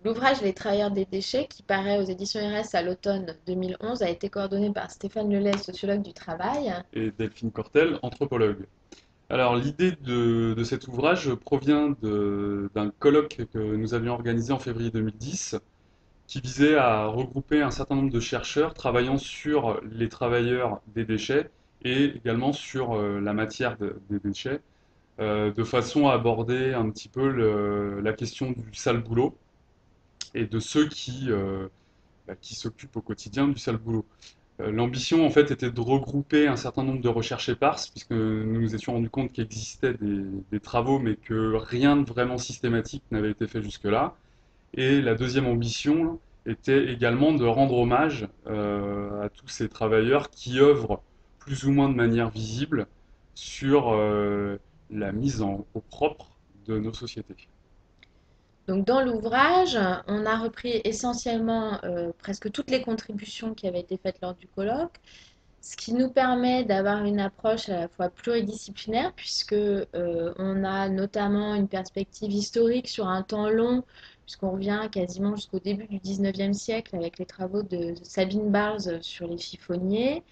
L'ouvrage Les travailleurs des déchets, qui paraît aux éditions RS à l'automne 2011, a été coordonné par Stéphane Lelay, sociologue du travail. Et Delphine Cortel, anthropologue. Alors, l'idée de cet ouvrage provient d'un colloque que nous avions organisé en février 2010, qui visait à regrouper un certain nombre de chercheurs travaillant sur les travailleurs des déchets et également sur la matière des déchets, de façon à aborder un petit peu la question du sale boulot et de ceux qui s'occupent au quotidien du sale boulot. L'ambition, en fait, était de regrouper un certain nombre de recherches éparses, puisque nous nous étions rendus compte qu'il existait des travaux, mais que rien de vraiment systématique n'avait été fait jusque-là. Et la deuxième ambition était également de rendre hommage à tous ces travailleurs qui œuvrent plus ou moins de manière visible sur la mise au propre de nos sociétés. Donc, dans l'ouvrage, on a repris essentiellement presque toutes les contributions qui avaient été faites lors du colloque, ce qui nous permet d'avoir une approche à la fois pluridisciplinaire, puisque on a notamment une perspective historique sur un temps long, puisqu'on revient quasiment jusqu'au début du 19e siècle avec les travaux de Sabine Barthes sur les chiffonniers.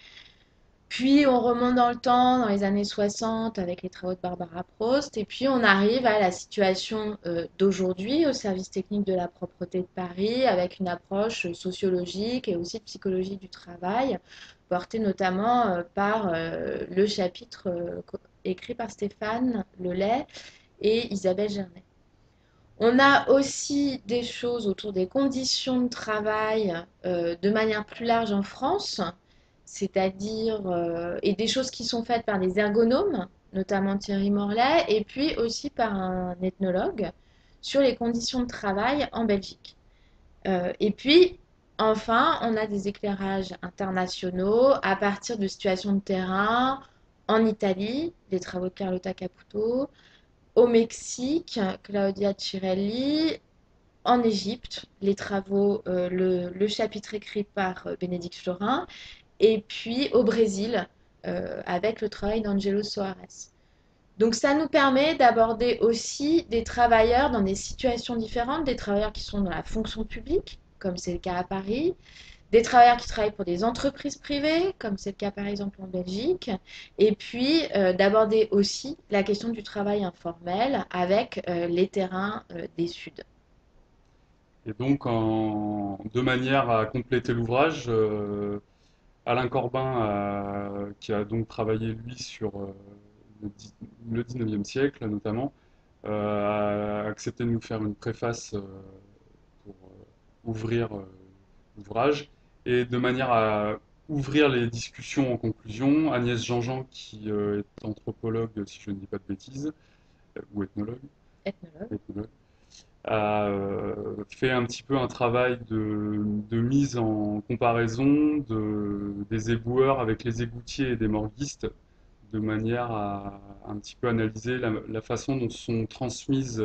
Puis on remonte dans le temps, dans les années 60, avec les travaux de Barbara Prost. Et puis on arrive à la situation d'aujourd'hui, au service technique de la propreté de Paris, avec une approche sociologique et aussi de psychologie du travail, portée notamment par le chapitre écrit par Stéphane Lelay et Isabelle Gernet. On a aussi des choses autour des conditions de travail de manière plus large en France, c'est-à-dire, et des choses qui sont faites par des ergonomes, notamment Thierry Morlaix, et puis aussi par un ethnologue sur les conditions de travail en Belgique. Et puis, enfin, on a des éclairages internationaux à partir de situations de terrain en Italie, les travaux de Carlotta Caputo, au Mexique, Claudia Cirelli, en Égypte, les travaux, le chapitre écrit par Bénédicte Florin, et puis au Brésil, avec le travail d'Angelo Soares. Donc ça nous permet d'aborder aussi des travailleurs dans des situations différentes, des travailleurs qui sont dans la fonction publique, comme c'est le cas à Paris, des travailleurs qui travaillent pour des entreprises privées, comme c'est le cas par exemple en Belgique, et puis d'aborder aussi la question du travail informel avec les terrains des Suds. Et donc, de manière à compléter l'ouvrage, Alain Corbin, qui a donc travaillé lui sur le, le 19e siècle notamment, a accepté de nous faire une préface pour ouvrir l'ouvrage. Et de manière à ouvrir les discussions en conclusion, Agnès Jean-Jean, qui est anthropologue, si je ne dis pas de bêtises, ou ethnologue, Ethnologue. ethnologue, a fait un petit peu un travail de mise en comparaison des éboueurs avec les égoutiers et des morguistes, de manière à un petit peu analyser la façon dont sont transmises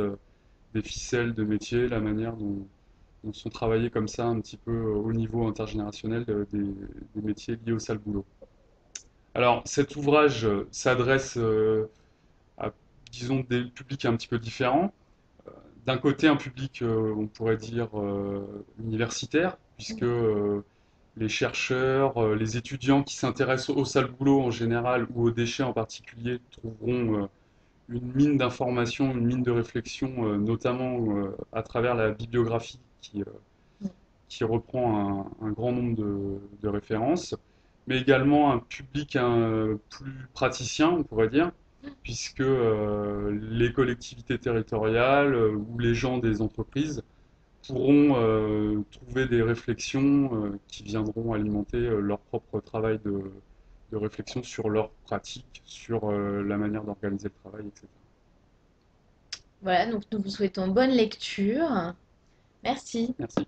des ficelles de métier, la manière dont sont travaillées comme ça un petit peu au niveau intergénérationnel des métiers liés au sale boulot. Alors cet ouvrage s'adresse à, disons, des publics un petit peu différents. D'un côté, un public, on pourrait dire, universitaire, puisque les chercheurs, les étudiants qui s'intéressent au sale boulot en général ou aux déchets en particulier trouveront une mine d'informations, une mine de réflexion, notamment à travers la bibliographie qui reprend un grand nombre de références, mais également un public plus praticien, on pourrait dire, puisque les collectivités territoriales ou les gens des entreprises pourront trouver des réflexions qui viendront alimenter leur propre travail de réflexion sur leurs pratiques, sur la manière d'organiser le travail, etc. Voilà, donc nous vous souhaitons bonne lecture. Merci. Merci.